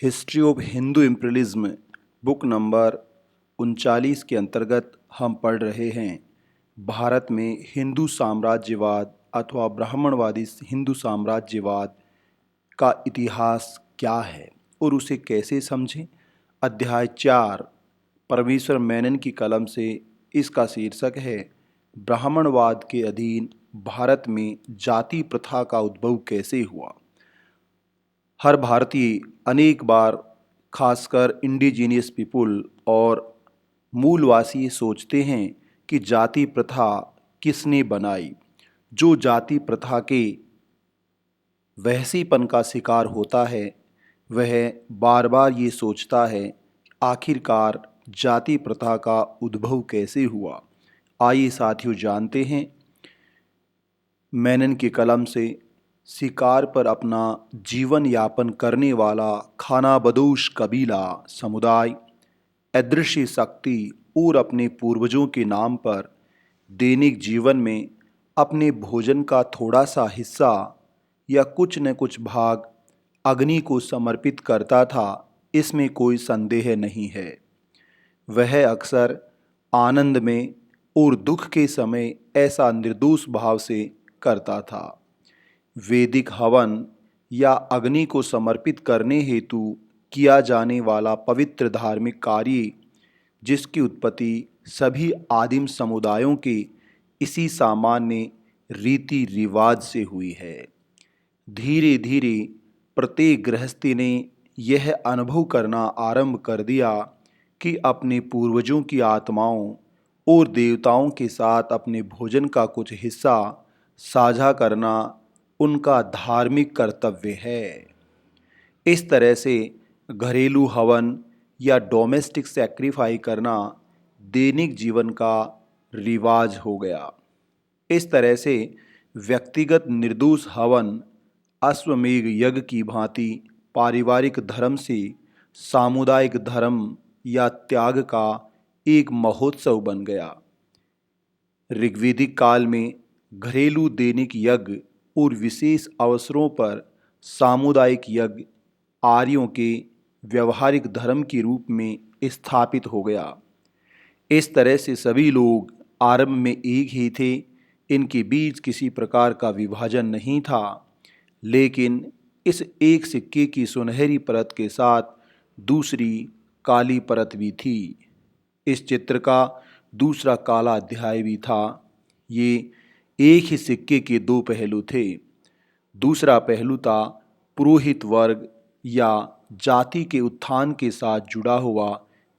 History of Hindu imperialism book number 39 के अंतर्गत हम पढ़ रहे हैं भारत में हिंदू साम्राज्यवाद अथवा ब्राह्मणवादी हिंदू साम्राज्यवाद का इतिहास क्या है और उसे कैसे समझें। अध्याय 4 परमेश्वर मेनन की कलम से इसका शीर्षक है ब्राह्मणवाद के अधीन भारत में जाति प्रथा का उद्भव कैसे हुआ। हर भारतीय अनेक बार खासकर इंडिजीनियस पीपुल और मूलवासी सोचते हैं कि जाति प्रथा किसने बनाई। जो जाति प्रथा के वहसीपन का शिकार होता है वह बार बार ये सोचता है आखिरकार जाति प्रथा का उद्भव कैसे हुआ। आइए साथियों जानते हैं मेनन की कलम से शिकार पर अपना जीवन यापन करने वाला खानाबदोश कबीला समुदाय अदृश्य शक्ति और अपने पूर्वजों के नाम पर दैनिक जीवन में अपने भोजन का थोड़ा सा हिस्सा या कुछ न कुछ भाग अग्नि को समर्पित करता था, इसमें कोई संदेह नहीं है। वह अक्सर आनंद में और दुख के समय ऐसा निर्दोष भाव से करता था। वैदिक हवन या अग्नि को समर्पित करने हेतु किया जाने वाला पवित्र धार्मिक कार्य जिसकी उत्पत्ति सभी आदिम समुदायों के इसी सामान्य रीति रिवाज से हुई है। धीरे धीरे प्रत्येक गृहस्थी ने यह अनुभव करना आरंभ कर दिया कि अपने पूर्वजों की आत्माओं और देवताओं के साथ अपने भोजन का कुछ हिस्सा साझा करना उनका धार्मिक कर्तव्य है। इस तरह से घरेलू हवन या डोमेस्टिक सैक्रिफाई करना दैनिक जीवन का रिवाज हो गया। इस तरह से व्यक्तिगत निर्दोष हवन अश्वमेध यज्ञ की भांति पारिवारिक धर्म से सामुदायिक धर्म या त्याग का एक महोत्सव बन गया। ऋग्वैदिक काल में घरेलू दैनिक यज्ञ और विशेष अवसरों पर सामुदायिक यज्ञ आर्यों के व्यवहारिक धर्म के रूप में स्थापित हो गया। इस तरह से सभी लोग आरंभ में एक ही थे, इनके बीच किसी प्रकार का विभाजन नहीं था। लेकिन इस एक सिक्के की सुनहरी परत के साथ दूसरी काली परत भी थी। इस चित्र का दूसरा काला अध्याय भी था। ये एक ही सिक्के के दो पहलू थे। दूसरा पहलू था पुरोहित वर्ग या जाति के उत्थान के साथ जुड़ा हुआ,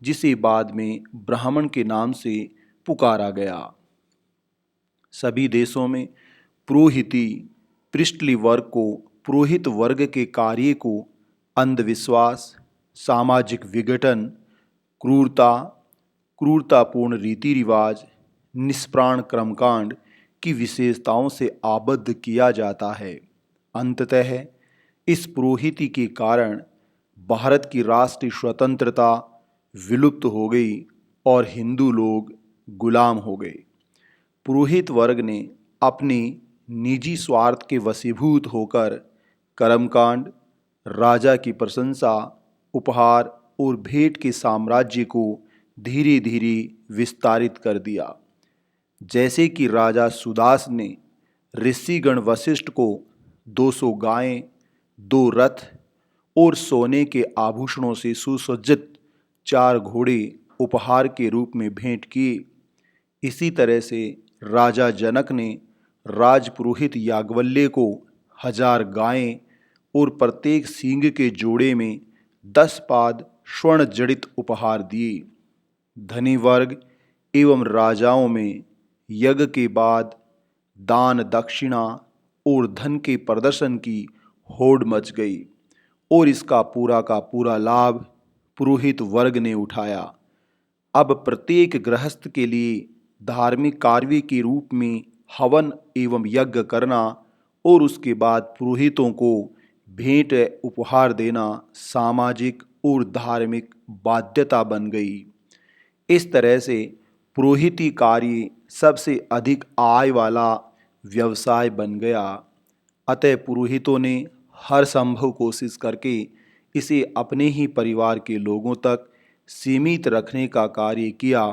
जिसे बाद में ब्राह्मण के नाम से पुकारा गया। सभी देशों में पुरोहिती पृष्ठली वर्ग को पुरोहित वर्ग के कार्य को अंधविश्वास, सामाजिक विघटन, क्रूरता, क्रूरतापूर्ण रीति रिवाज, निष्प्राण कर्मकांड की विशेषताओं से आबद्ध किया जाता है। अंततः इस पुरोहिती के कारण भारत की राष्ट्रीय स्वतंत्रता विलुप्त हो गई और हिंदू लोग गुलाम हो गए। पुरोहित वर्ग ने अपने निजी स्वार्थ के वशीभूत होकर कर्मकांड, राजा की प्रशंसा, उपहार और भेंट के साम्राज्य को धीरे धीरे विस्तारित कर दिया। जैसे कि राजा सुदास ने ऋषिगण वशिष्ठ को 200 गायें, 2 रथ और सोने के आभूषणों से सुसज्जित 4 घोड़े उपहार के रूप में भेंट किए, इसी तरह से राजा जनक ने राजपुरोहित याज्ञवल्क्य को 1000 गायें और प्रत्येक सींग के जोड़े में 10 पाद स्वर्ण जड़ित उपहार दिए। धनी वर्ग एवं राजाओं में यज्ञ के बाद दान दक्षिणा और धन के प्रदर्शन की होड़ मच गई और इसका पूरा का पूरा लाभ पुरोहित वर्ग ने उठाया। अब प्रत्येक गृहस्थ के लिए धार्मिक कार्य के रूप में हवन एवं यज्ञ करना और उसके बाद पुरोहितों को भेंट उपहार देना सामाजिक और धार्मिक बाध्यता बन गई। इस तरह से पुरोहिती कार्य सबसे अधिक आय वाला व्यवसाय बन गया। अतः पुरोहितों ने हर संभव कोशिश करके इसे अपने ही परिवार के लोगों तक सीमित रखने का कार्य किया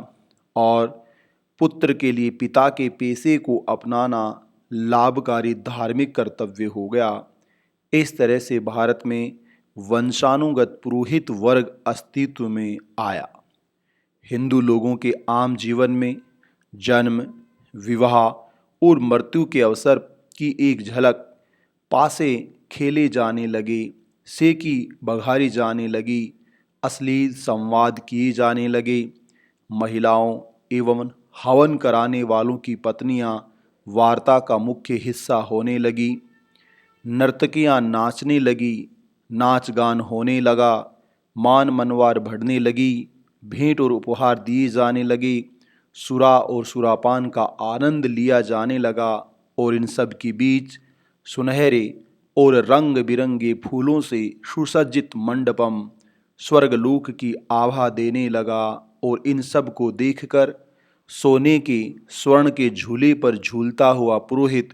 और पुत्र के लिए पिता के पेशे को अपनाना लाभकारी धार्मिक कर्तव्य हो गया। इस तरह से भारत में वंशानुगत पुरोहित वर्ग अस्तित्व में आया। हिंदू लोगों के आम जीवन में जन्म, विवाह और मृत्यु के अवसर की एक झलक, पासे खेले जाने लगे, सेकी बघारी जाने लगी, अश्लील संवाद किए जाने लगे, महिलाओं एवं हवन कराने वालों की पत्नियां वार्ता का मुख्य हिस्सा होने लगी, नर्तकियां नाचने लगी, नाच गान होने लगा, मान मनवार बढ़ने लगी, भेंट और उपहार दिए जाने लगे, सुरा और सुरापान का आनंद लिया जाने लगा और इन सब के बीच सुनहरे और रंग बिरंगे फूलों से सुसज्जित मंडपम स्वर्गलोक की आभा देने लगा और इन सब को देखकर सोने के स्वर्ण के झूले पर झूलता हुआ पुरोहित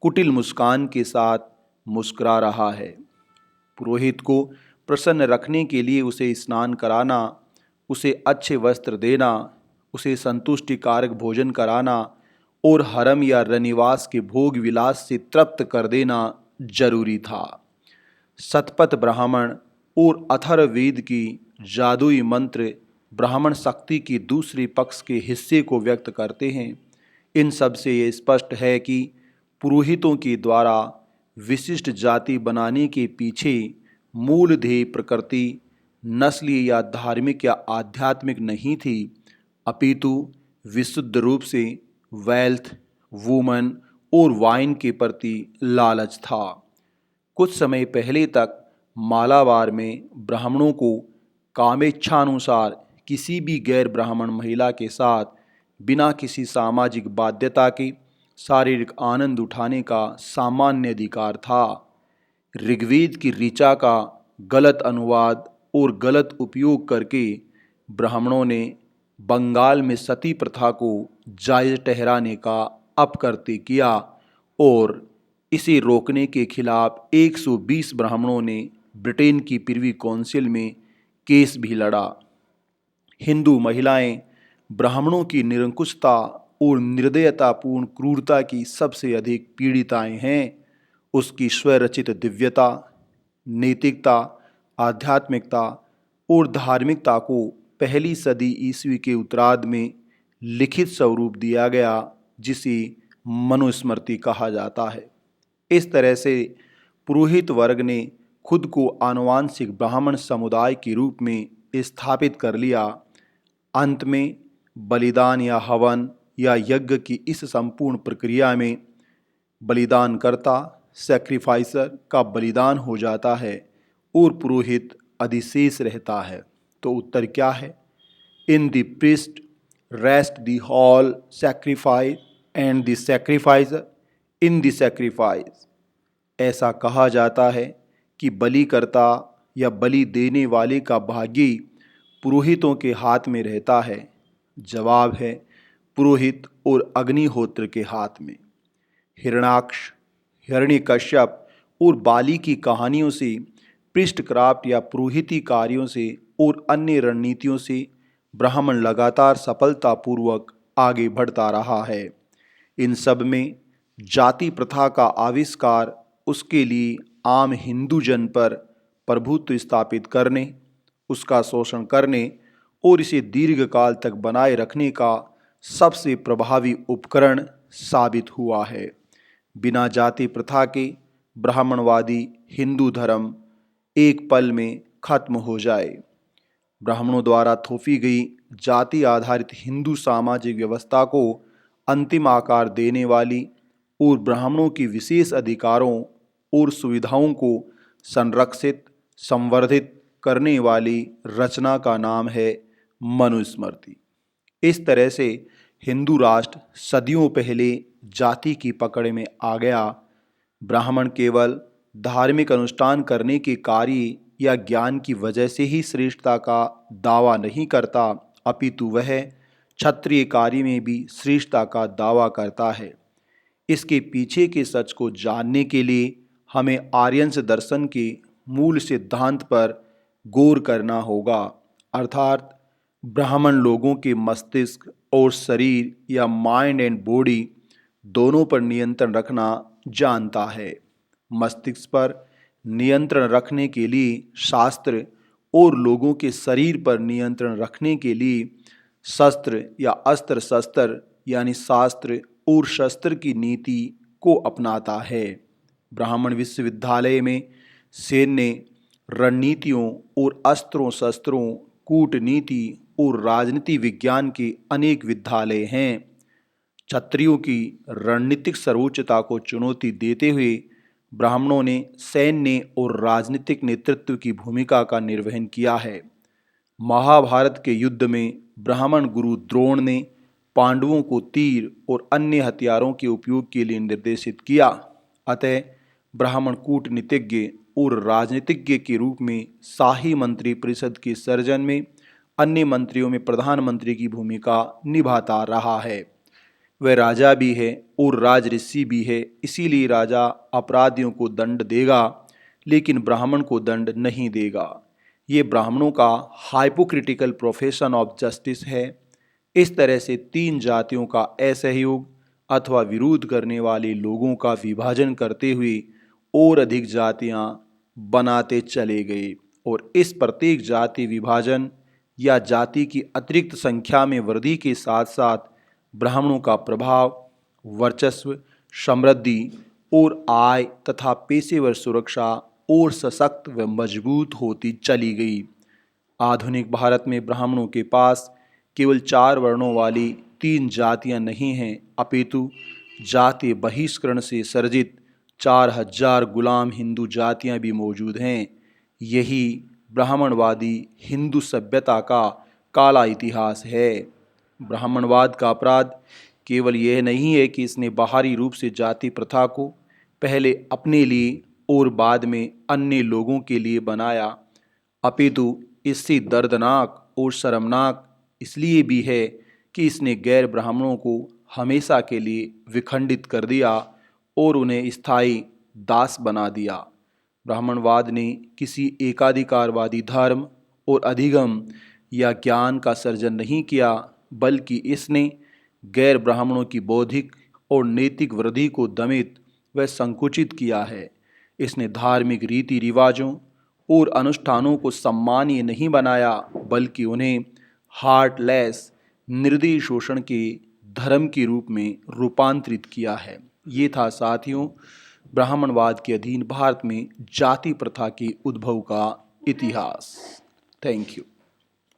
कुटिल मुस्कान के साथ मुस्कुरा रहा है। पुरोहित को प्रसन्न रखने के लिए उसे स्नान कराना, उसे अच्छे वस्त्र देना, उसे संतुष्टिकारक भोजन कराना और हरम या रनिवास के भोग विलास से तृप्त कर देना जरूरी था। शतपथ ब्राह्मण और अथर्ववेद की जादुई मंत्र ब्राह्मण शक्ति की दूसरे पक्ष के हिस्से को व्यक्त करते हैं। इन सब से ये स्पष्ट है कि पुरोहितों के द्वारा विशिष्ट जाति बनाने के पीछे मूल ध्येय प्रकृति, नस्लीय या धार्मिक या आध्यात्मिक नहीं थी, अपितु विशुद्ध रूप से वेल्थ, वुमन और वाइन के प्रति लालच था। कुछ समय पहले तक मालाबार में ब्राह्मणों को कामेच्छानुसार किसी भी गैर ब्राह्मण महिला के साथ बिना किसी सामाजिक बाध्यता के शारीरिक आनंद उठाने का सामान्य अधिकार था। ऋग्वेद की ऋचा का गलत अनुवाद और गलत उपयोग करके ब्राह्मणों ने बंगाल में सती प्रथा को जायज़ ठहराने का अपकृत्य किया और इसे रोकने के खिलाफ 120 ब्राह्मणों ने ब्रिटेन की प्रिवी काउंसिल में केस भी लड़ा। हिंदू महिलाएं ब्राह्मणों की निरंकुशता और निर्दयतापूर्ण क्रूरता की सबसे अधिक पीड़िताएं हैं। उसकी स्वरचित दिव्यता, नैतिकता, आध्यात्मिकता और धार्मिकता को पहली सदी ईस्वी के उत्तरार्ध में लिखित स्वरूप दिया गया, जिसे मनुस्मृति कहा जाता है। इस तरह से पुरोहित वर्ग ने खुद को आनुवांशिक ब्राह्मण समुदाय के रूप में स्थापित कर लिया। अंत में बलिदान या हवन या यज्ञ की इस संपूर्ण प्रक्रिया में बलिदानकर्ता, सैक्रिफाइसर का बलिदान हो जाता है और पुरोहित अधिशेष रहता है। तो उत्तर क्या है? In the priest rest the whole sacrifice and the sacrificer in the sacrifice. ऐसा कहा जाता है कि बलिकर्ता या बलि देने वाले का भाग्य पुरोहितों के हाथ में रहता है। जवाब है पुरोहित और अग्निहोत्र के हाथ में। हिरण्याक्ष, हिरण्यकश्यप और बाली की कहानियों से, पृष्ठक्राफ्ट या पुरोहिती कार्यों से और अन्य रणनीतियों से ब्राह्मण लगातार सफलतापूर्वक आगे बढ़ता रहा है। इन सब में जाति प्रथा का आविष्कार उसके लिए आम हिंदू जन पर प्रभुत्व स्थापित करने, उसका शोषण करने और इसे दीर्घकाल तक बनाए रखने का सबसे प्रभावी उपकरण साबित हुआ है। बिना जाति प्रथा के ब्राह्मणवादी हिंदू धर्म एक पल में खत्म हो जाए। ब्राह्मणों द्वारा थोपी गई जाति आधारित हिंदू सामाजिक व्यवस्था को अंतिम आकार देने वाली और ब्राह्मणों की विशेष अधिकारों और सुविधाओं को संरक्षित संवर्धित करने वाली रचना का नाम है मनुस्मृति। इस तरह से हिंदू राष्ट्र सदियों पहले जाति की पकड़ में आ गया। ब्राह्मण केवल धार्मिक अनुष्ठान करने के कार्य या ज्ञान की वजह से ही श्रेष्ठता का दावा नहीं करता, अपितु वह क्षत्रिय कार्य में भी श्रेष्ठता का दावा करता है। इसके पीछे के सच को जानने के लिए हमें आर्यन दर्शन के मूल सिद्धांत पर गौर करना होगा। अर्थात ब्राह्मण लोगों के मस्तिष्क और शरीर या माइंड एंड बॉडी दोनों पर नियंत्रण रखना जानता है। मस्तिष्क पर नियंत्रण रखने के लिए शास्त्र और लोगों के शरीर पर नियंत्रण रखने के लिए शस्त्र या अस्त्र शस्त्र यानी शास्त्र और शस्त्र की नीति को अपनाता है। ब्राह्मण विश्वविद्यालय में सैन्य रणनीतियों और अस्त्रों शस्त्रों, कूटनीति और राजनीति विज्ञान के अनेक विद्यालय हैं। क्षत्रियों की रणनीतिक सर्वोच्चता को चुनौती देते हुए ब्राह्मणों ने सैन्य और राजनीतिक नेतृत्व की भूमिका का निर्वहन किया है। महाभारत के युद्ध में ब्राह्मण गुरु द्रोण ने पांडवों को तीर और अन्य हथियारों के उपयोग के लिए निर्देशित किया। अतः ब्राह्मण कूटनीतिज्ञ और राजनीतिज्ञ के रूप में शाही मंत्री परिषद के सर्जन में अन्य मंत्रियों में प्रधानमंत्री की भूमिका निभाता रहा है। वह राजा भी है और राजऋषि भी है, इसीलिए राजा अपराधियों को दंड देगा लेकिन ब्राह्मण को दंड नहीं देगा। ये ब्राह्मणों का हाइपोक्रिटिकल प्रोफेशन ऑफ जस्टिस है। इस तरह से तीन जातियों का असहयोग अथवा विरोध करने वाले लोगों का विभाजन करते हुए और अधिक जातियां बनाते चले गए और इस प्रत्येक जाति विभाजन या जाति की अतिरिक्त संख्या में वृद्धि के साथ साथ ब्राह्मणों का प्रभाव, वर्चस्व, समृद्धि और आय तथा पेशेवर सुरक्षा और सशक्त व मजबूत होती चली गई। आधुनिक भारत में ब्राह्मणों के पास केवल 4 वर्णों वाली 3 जातियां नहीं हैं, अपितु जाति बहिष्करण से सर्जित 4000 गुलाम हिंदू जातियां भी मौजूद हैं। यही ब्राह्मणवादी हिंदू सभ्यता का काला इतिहास है। ब्राह्मणवाद का अपराध केवल यह नहीं है कि इसने बाहरी रूप से जाति प्रथा को पहले अपने लिए और बाद में अन्य लोगों के लिए बनाया, अपितु इससे दर्दनाक और शर्मनाक इसलिए भी है कि इसने गैर ब्राह्मणों को हमेशा के लिए विखंडित कर दिया और उन्हें स्थायी दास बना दिया। ब्राह्मणवाद ने किसी एकाधिकारवादी धर्म और अधिगम या ज्ञान का सर्जन नहीं किया, बल्कि इसने गैर ब्राह्मणों की बौद्धिक और नैतिक वृद्धि को दमित व संकुचित किया है। इसने धार्मिक रीति रिवाजों और अनुष्ठानों को सम्मानीय नहीं बनाया, बल्कि उन्हें हार्टलेस निर्दयी शोषण के धर्म के रूप में रूपांतरित किया है। ये था साथियों ब्राह्मणवाद के अधीन भारत में जाति प्रथा के उद्भव का इतिहास। Thank you.